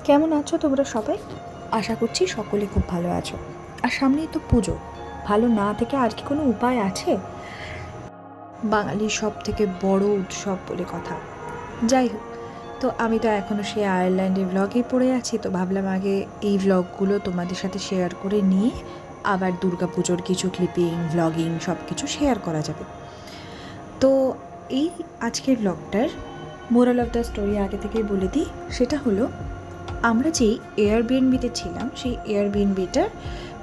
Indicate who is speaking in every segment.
Speaker 1: কেমন আছো তোমরা সবাই? আশা করছি সকলে খুব ভালো আছো। আর সামনেই তো পুজো, ভালো না থেকে আর কি কোনো উপায় আছে? বাঙালির সব থেকে বড় উৎসব বলে কথা। যাই হোক, তো আমি তো এখনও সেই আয়ারল্যান্ডের ভ্লগেই পড়ে আছি, তো ভাবলাম আগে এই ভ্লগগুলো তোমাদের সাথে শেয়ার করে নিয়ে আবার দুর্গাপুজোর কিছু ক্লিপিং ভ্লগিং সব কিছু শেয়ার করা যাবে। তো এই আজকের ভ্লগটার মোরাল অফ দ্য স্টোরি আগে থেকেই বলে দিই। সেটা হলো, আমরা যেই এয়ারবিএনবিতে ছিলাম সেই এয়ারবিএনবিটার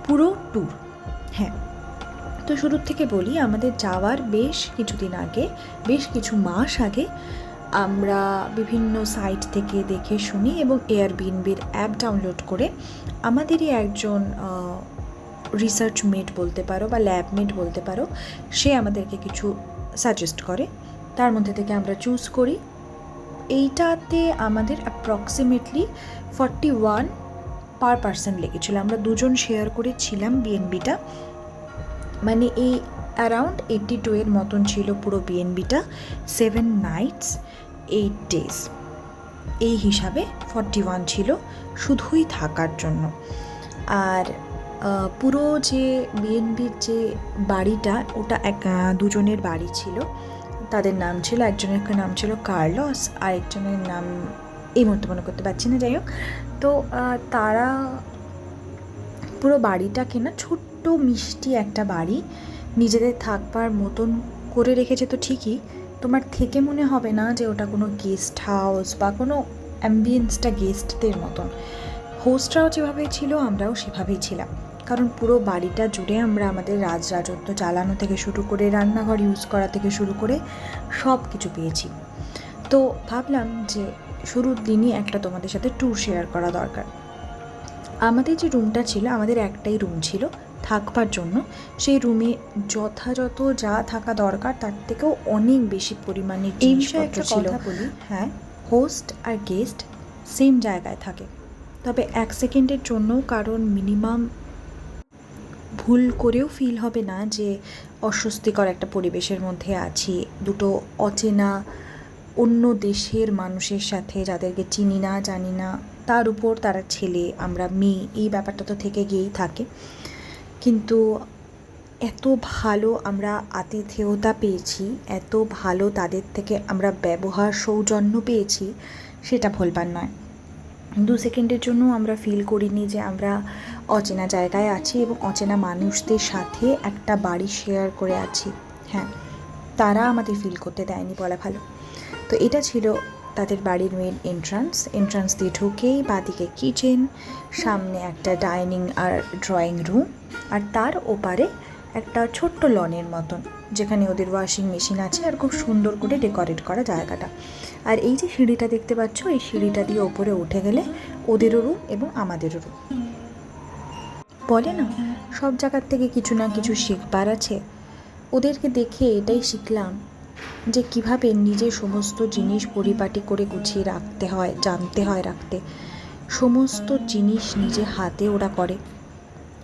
Speaker 1: পুরো ট্যুর। হ্যাঁ, তো শুরুর থেকে বলি, আমাদের যাওয়ার বেশ কিছুদিন আগে, বেশ কিছু মাস আগে আমরা বিভিন্ন সাইট থেকে দেখে শুনি এবং এয়ারবিএনবির অ্যাপ ডাউনলোড করে আমাদেরই একজন রিসার্চ মেট বলতে পারো বা ল্যাব মেট বলতে পারো, সে আমাদেরকে কিছু সাজেস্ট করে। তার মধ্যে থেকে আমরা চুজ করি। এইটাতে আমাদের অ্যাপ্রক্সিমেটলি 41 পার পার্সন লেগেছিলো। আমরা দুজন শেয়ার করেছিলাম বিএনবিটা, মানে এই অ্যারাউন্ড 82 এর মতন ছিল পুরো বিএনবিটা। 7 নাইটস 8 ডেজ এই হিসাবে 41 ছিল শুধুই থাকার জন্য। আর পুরো যে বিএনবির যে বাড়িটা, ওটা দুজনের বাড়ি ছিল। তাদের নাম ছিল, একজনের নাম ছিল কার্লস, আর একজনের নাম এই মুহূর্তে মনে করতে পারছি না। যাই হোক, তো তারা পুরো বাড়িটাকে না ছোট্ট মিষ্টি একটা বাড়ি নিজেদের থাকবার মতন করে রেখেছে। তো ঠিকই, তোমার থেকে মনে হবে না যে ওটা কোনো গেস্ট হাউস বা কোনো অ্যাম্বিয়েন্সটা গেস্টদের মতন। হোস্টরাও যেভাবে ছিল আমরাও সেভাবেই ছিলাম, কারণ পুরো বাড়িটা জুড়ে আমরা আমাদের রাজরাজত্ব চালানো থেকে শুরু করে রান্নাঘর ইউজ করা থেকে শুরু করে সব কিছু পেয়েছি। তো ভাবলাম যে শুরুর দিনই একটা তোমাদের সাথে ট্যুর শেয়ার করা দরকার। আমাদের যে রুমটা ছিল, আমাদের একটাই রুম ছিল থাকবার জন্য। সেই রুমে যথাযথ যা থাকা দরকার তার থেকেও অনেক বেশি পরিমাণে এই বিষয়ে একটা কথা বলি। হ্যাঁ, হোস্ট আর গেস্ট সেম জায়গায় থাকে, তবে 1 সেকেন্ডের জন্য কারণ মিনিমাম ভুল করেও ফিল হবে না যে অস্বস্তিকর একটা পরিবেশের মধ্যে আছি, দুটো অচেনা অন্য দেশের মানুষের সাথে, যাদেরকে চিনি না জানি না, তার উপর তারা ছেলে আমরা মেয়ে, এই ব্যাপারটা তো থেকে গিয়েই থাকে। কিন্তু এত ভালো আমরা আতিথেয়তা পেয়েছি, এত ভালো তাদের থেকে আমরা ব্যবহার সৌজন্য পেয়েছি, সেটা ভুলবার নয়। 2 সেকেন্ডের জন্য আমরা ফিল করিনি যে আমরা অচেনা জায়গায় আছি এবং অচেনা মানুষদের সাথে একটা বাড়ি শেয়ার করে আছি। হ্যাঁ, তারা আমাদের ফিল করতে দেয়নি বলা ভালো। তো এটা ছিল তাদের বাড়ির মেন এন্ট্রান্স দিয়ে ঢুকেই বাঁদিকে কিচেন, সামনে একটা ডাইনিং আর ড্রয়িং রুম, আর তার ওপারে একটা ছোট্ট লনের মতন যেখানে ওদের ওয়াশিং মেশিন আছে, আর খুব সুন্দর করে ডেকোরেট করা জায়গাটা। আর এই যে সিঁড়িটা দেখতে পাচ্ছ, এই সিঁড়িটা দিয়ে ওপরে উঠে গেলে ওদেরও রুম এবং আমাদেরও রুম। বলে না, সব জায়গার থেকে কিছু না কিছু শিখবার আছে। ওদেরকে দেখে এটাই শিখলাম যে কিভাবে নিজের সমস্ত জিনিস পরিপাটি করে গুছিয়ে রাখতে হয়, জানতে হয় রাখতে। সমস্ত জিনিস নিজে হাতে ওরা করে,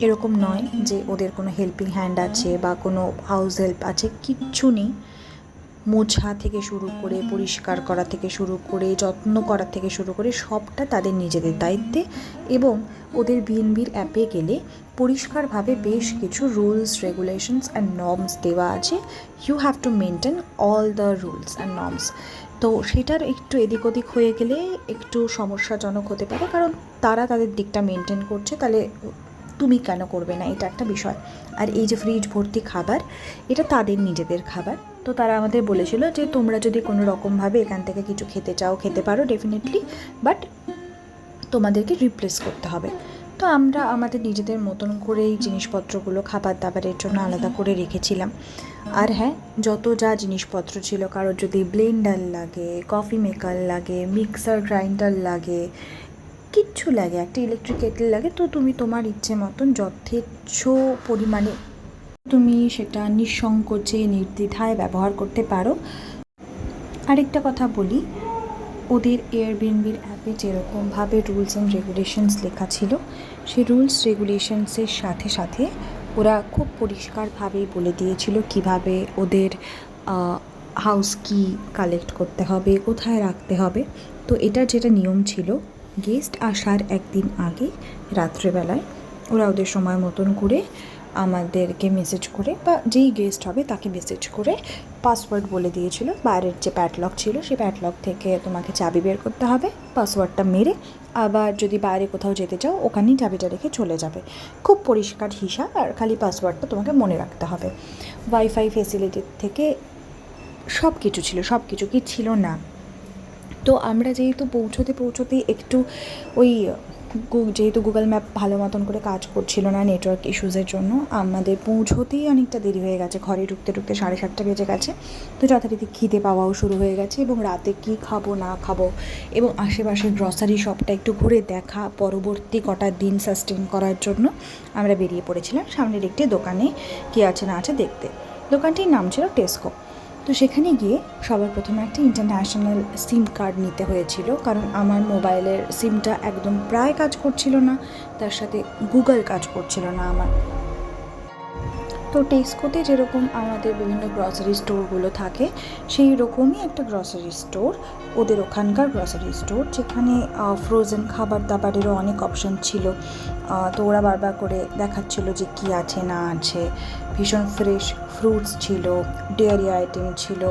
Speaker 1: এরকম নয় যে ওদের কোনো হেল্পিং হ্যান্ড আছে বা কোনো হাউস হেল্প আছে, কিচ্ছু নেই। মোছা থেকে শুরু করে, পরিষ্কার করা থেকে শুরু করে, যত্ন করা থেকে শুরু করে সবটা তাদের নিজেদের দায়িত্বে। এবং ওদের বিএনবির অ্যাপে গেলে পরিষ্কারভাবে বেশ কিছু রুলস রেগুলেশনস অ্যান্ড নর্মস দেওয়া আছে। You have to maintain all the rules and norms. তো সেটার একটু এদিক ওদিক হয়ে গেলে একটু সমস্যাজনক হতে পারে, কারণ তারা তাদের দিকটা মেনটেন করছে, তাহলে তুমি কেন করবে না, এটা একটা বিষয়। আর এই যে ফ্রিজ ভর্তি খাবার, এটা তাদের নিজেদের খাবার। তো তারা আমাদের বলেছিল যে তোমরা যদি কোনো রকমভাবে এখান থেকে কিছু খেতে চাও খেতে পারো ডেফিনেটলি, বাট তোমাদেরকে রিপ্লেস করতে হবে। তো আমরা আমাদের নিজেদের মতন করে এই জিনিসপত্রগুলো খাবার দাবারের জন্য আলাদা করে রেখেছিলাম। আর হ্যাঁ, যত যা জিনিসপত্র ছিল, কারোর যদি ব্লেন্ডার লাগে, কফি মেকার লাগে, মিক্সার গ্রাইন্ডার লাগে, কিচ্ছু লাগে, একটা ইলেকট্রিক কেটল লাগে, তো তুমি তোমার ইচ্ছে মতন যথেচ্ছ পরিমাণে তুমি সেটা নিঃসংকোচে নির্দ্বিধায় ব্যবহার করতে পারো। আরেকটা কথা বলি, ওদের এয়ারবিএনবির অ্যাপে যেরকমভাবে রুলস অ্যান্ড রেগুলেশনস লেখা ছিল, সেই রুলস রেগুলেশনসের সাথে সাথে ওরা খুব পরিষ্কারভাবেই বলে দিয়েছিল কিভাবে ওদের হাউস কি কালেক্ট করতে হবে, কোথায় রাখতে হবে। তো এটার যেটা নিয়ম ছিল, গেস্ট আসার একদিন আগে রাত্রেবেলায় ওরা ওদের সময় মতন করে আমাদেরকে মেসেজ করে, বা যেই গেস্ট হবে তাকে মেসেজ করে পাসওয়ার্ড বলে দিয়েছিল। বাইরের যে প্যাডলক ছিল সেই প্যাডলক থেকে তোমাকে চাবি বের করতে হবে, পাসওয়ার্ডটা মেরে আবার যদি বাইরে কোথাও যেতে চাও ওখানেই চাবিটা রেখে চলে যাবে। খুব পরিষ্কার হিসাব, আর খালি পাসওয়ার্ডটা তোমাকে মনে রাখতে হবে। ওয়াইফাই ফেসিলিটির থেকে সব কিছু ছিল, সব কিছু কি ছিল না। তো আমরা যেহেতু পৌঁছতেই একটু ওই যেহেতু গুগল ম্যাপ ভালো মতন করে কাজ করছিল না নেটওয়ার্ক ইস্যুসের জন্য, আমাদের পৌঁছতেই অনেকটা দেরি হয়ে গেছে। ঘরে ঢুকতে 7:30 বেজে গেছে। তো যথারীতি খিদে পাওয়াও শুরু হয়ে গেছে, এবং রাতে কী খাবো না খাবো এবং আশেপাশের গ্রসারি শপটা একটু ঘুরে দেখা, পরবর্তী কটা দিন সাস্টেন করার জন্য আমরা বেরিয়ে পড়েছিলাম সামনের একটি দোকানে কী আছে না আছে দেখতে। দোকানটির নাম ছিল টেস্কো। তো সেখানে গিয়ে সবার প্রথমে একটা ইন্টারন্যাশনাল সিম কার্ড নিতে হয়েছিল, কারণ আমার মোবাইলের সিমটা একদম প্রায় কাজ করছিল না, তার সাথে গুগল কাজ করছিল না আমার। তো টেস্কোতে যেরকম আমাদের বিভিন্ন গ্রসারি স্টোরগুলো থাকে সেই রকমই একটা গ্রসারি স্টোর, ওদের ওখানকার গ্রসারি স্টোর, যেখানে ফ্রোজেন খাবার দাবারেরও অনেক অপশান ছিল। তো ওরা বারবার করে দেখাচ্ছিল যে কী আছে না আছে। ভীষণ ফ্রেশ ফ্রুটস ছিল, ডেয়ারি আইটেম ছিল,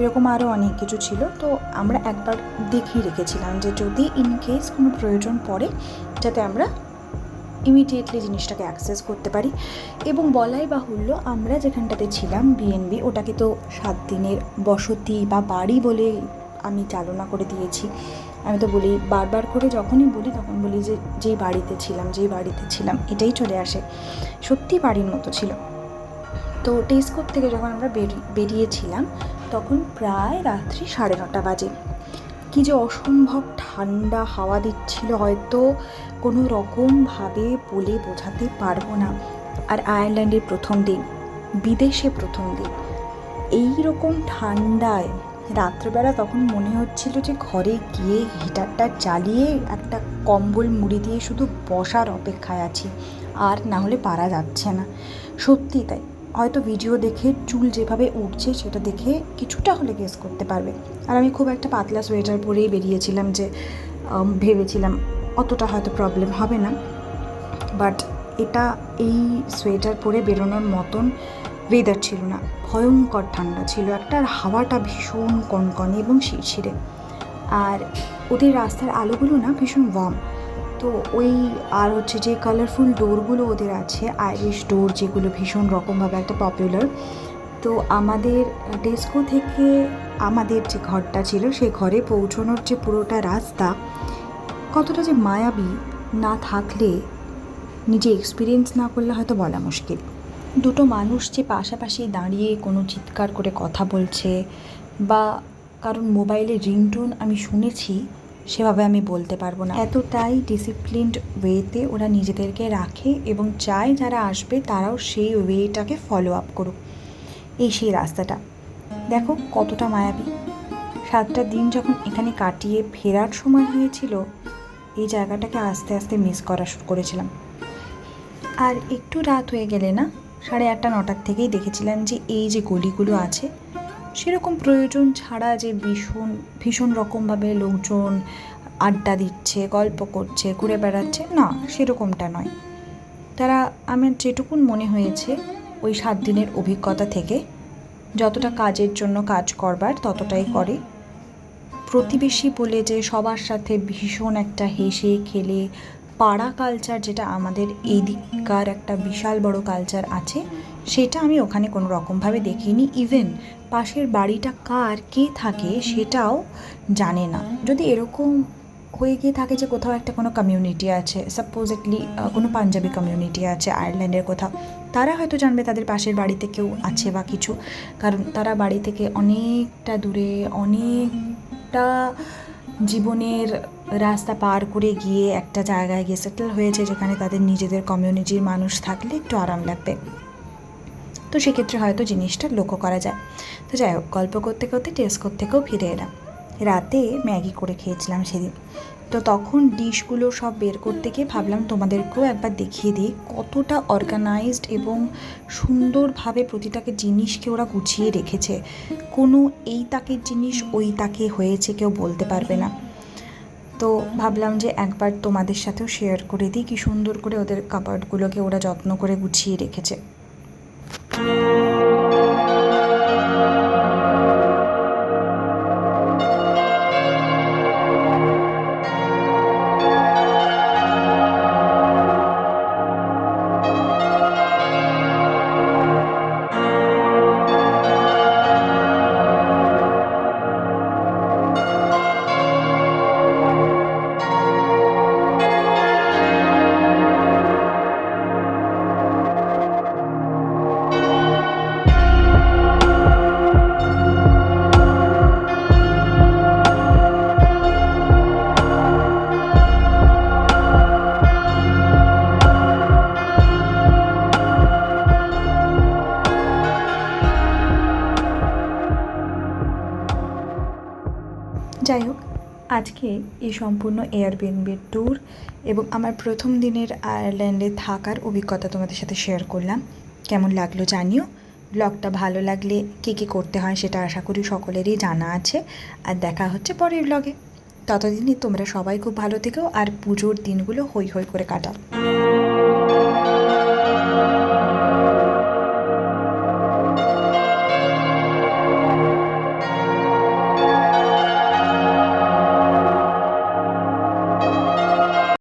Speaker 1: এরকম আরও অনেক কিছু ছিল। তো আমরা একবার দেখিয়ে রেখেছিলাম যে যদি ইনকেস কোনো প্রয়োজন পড়ে যাতে আমরা ইমিডিয়েটলি জিনিসটাকে অ্যাক্সেস করতে পারি। এবং বলাই বাহুল্য, আমরা যেখানটাতে ছিলাম বিএনবি, ওটাকে তো 7 দিনের বসতি বা বাড়ি বলে আমি চালনা করে দিয়েছি। আমি তো বলি, বারবার করে যখনই বলি তখন বলি যে যেই বাড়িতে ছিলাম এটাই চলে আসে। সত্যি বাড়ির মতো ছিল। তো টেস্কোর থেকে যখন আমরা বেরিয়েছিলাম তখন প্রায় রাত্রি 9:30 বাজে। কী যে অসম্ভব ঠান্ডা হাওয়া দিচ্ছিল, হয়তো কোনো রকমভাবে বলে বোঝাতে পারবো না। আর আয়ারল্যান্ডের প্রথম দিন, বিদেশে প্রথম দিন, এই রকম ঠান্ডায় রাত্রেবেলা তখন মনে হচ্ছিল যে ঘরে গিয়ে হিটারটা জ্বালিয়ে একটা কম্বল মুড়ি দিয়ে শুধু বসার অপেক্ষায় আছি, আর না হলে পারা যাচ্ছে না। সত্যি তাই। হয়তো ভিডিও দেখে চুল যেভাবে উঠছে সেটা দেখে কিছুটা হলে গেস করতে পারবে। আর আমি খুব একটা পাতলা সোয়েটার পরেই বেরিয়েছিলাম, যে ভেবেছিলাম অতটা হয়তো প্রবলেম হবে না। বাট এই সোয়েটার পরে বেরোনোর মতন ওয়েদার ছিল না, ভয়ঙ্কর ঠান্ডা ছিল একটা, আর হাওয়াটা ভীষণ কনকনে এবং শিরশিরে। আর ওদের রাস্তার আলোগুলো না ভীষণ ওয়ার্ম। তো আর হচ্ছে যে কালারফুল ডোরগুলো ওদের আছে, আইরিশ ডোর, যেগুলো ভীষণ রকমভাবে একটা পপুলার। তো আমাদের টেস্কো থেকে আমাদের যে ঘরটা ছিল সেই ঘরে পৌঁছানোর যে পুরোটা রাস্তা কতটা যে মায়াবী, না থাকলে নিজে এক্সপিরিয়েন্স না করলে হয়তো বলা মুশকিল। দুটো মানুষ যে পাশাপাশি দাঁড়িয়ে কোনো চিৎকার করে কথা বলছে, বা কারণ মোবাইলের রিংটোন আমি শুনেছি, সেভাবে আমি বলতে পারবো না। এতটাই ডিসিপ্লিনড ওয়েতে ওরা নিজেদেরকে রাখে এবং চায় যারা আসবে তারাও সেই ওয়েটাকে ফলো আপ করুক। সেই রাস্তাটা দেখো কতটা মায়াবী। 7টা দিন যখন এখানে কাটিয়ে ফেরার সময় হয়েছিল, এই জায়গাটাকে আস্তে আস্তে মিস করা শুরু করেছিলাম। আর একটু রাত হয়ে গেলে না, 8:30-9টার থেকেই দেখেছিলাম যে এই যে গলিগুলো আছে সেরকম প্রয়োজন ছাড়া যে ভীষণ রকমভাবে লোকজন আড্ডা দিচ্ছে, গল্প করছে, ঘুরে বেড়াচ্ছে, না সেরকমটা নয়। তারা, আমার যেটুকুন মনে হয়েছে ওই 7 দিনের অভিজ্ঞতা থেকে, যতটা কাজের জন্য কাজ করবার ততটাই করে। প্রতিবেশী বলে যে সবার সাথে ভীষণ একটা হেসে খেলে পাড়া কালচার, যেটা আমাদের এই দিককার একটা বিশাল বড় কালচার আছে, সেটা আমি ওখানে কোনো রকমভাবে দেখিনি। ইভেন পাশের বাড়িটা কার, কে থাকে সেটাও জানে না। যদি এরকম হয়ে গিয়ে থাকে যে কোথাও একটা কোনো কমিউনিটি আছে, সাপোজেটলি কোনো পাঞ্জাবি কমিউনিটি আছে আয়ারল্যান্ডের কোথাও, তারা হয়তো জানবে তাদের পাশের বাড়িতে কেউ আছে বা কিছু, কারণ তারা বাড়ি থেকে অনেকটা দূরে, অনেকটা জীবনের রাস্তা পার করে গিয়ে একটা জায়গায় গিয়ে সেটেল হয়েছে, যেখানে তাদের নিজেদের কমিউনিটির মানুষ থাকলে একটু আরাম লাগবে। তো সেক্ষেত্রে হয়তো জিনিসটা লক্ষ্য করা যায়। তো যাই হোক, গল্প করতে করতে টেস্কোর থেকেও ফিরে এলাম। রাতে ম্যাগি করে খেয়েছিলাম সেদিন। তো তখন ডিশগুলো সব বের করতে গিয়ে ভাবলাম তোমাদেরকেও একবার দেখিয়ে দিই কতটা অর্গানাইজড এবং সুন্দরভাবে প্রতিটাকে জিনিসকে ওরা গুছিয়ে রেখেছে। কোনো এই তাকের জিনিস ওই তাকে হয়েছে কেউ বলতে পারবে না। তো ভাবলাম যে একবার তোমাদের সাথেও শেয়ার করে দিই কি সুন্দর করে ওদের কাবার্ডগুলোকে ওরা যত্ন করে গুছিয়ে রেখেছে। যাই হোক, আজকে এই সম্পূর্ণ এয়ারবিএনবির ট্যুর এবং আমার প্রথম দিনের আয়ারল্যান্ডে থাকার অভিজ্ঞতা তোমাদের সাথে শেয়ার করলাম। কেমন লাগলো জানিও। ব্লগটা ভালো লাগলে কী কী করতে হয় সেটা আশা করি সকলেরই জানা আছে। আর দেখা হচ্ছে পরের ব্লগে। ততদিনই তোমরা সবাই খুব ভালো থেকো আর পুজোর দিনগুলো হৈ হৈ করে কাটাও।